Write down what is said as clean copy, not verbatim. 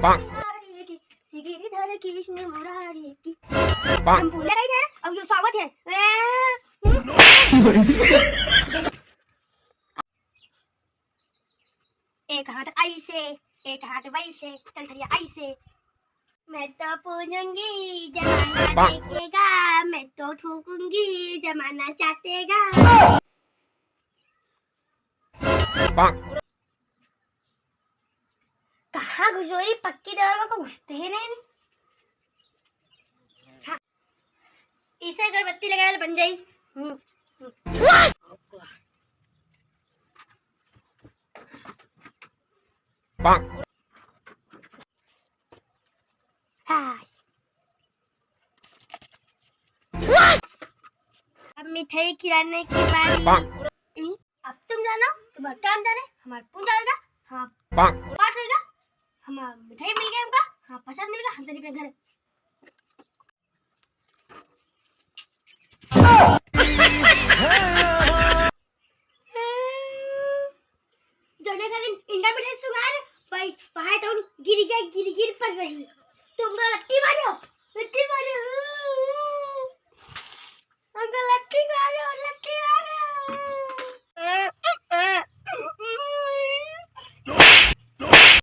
मुरारी की गिरिधर कृष्ण मुरारी की हम भूले गए थे। अब ये स्वागत है। एक हाथ ऐसे एक हाथ वैसे चल थरिया ऐसे। मैं तो पूजूंगी जमाना देखेगा, मैं तो थूकूंगी जमाना चाटेगा। कहाँ घुसोरी पक्की दीवारों को घुसते ही नहीं। हाँ, इसे अगरबत्ती लगाए बन जाई। हाँ। अब मिठाई खिलाने की बारी। अब तुम जानो, तुम्हारा काम जाने, हमारा पूजा होगा। हाँ, पाठ होगा, हमारा मिठाई मिल गया हमका। हाँ, प्रसाद मिल गया, हम चले अपने घर। जने का दिन इंडा मिठाई सुगार भाई पहाड़ तो गिर गया, गिर गिर पड़ रही। तुम तो लट्टी मारो।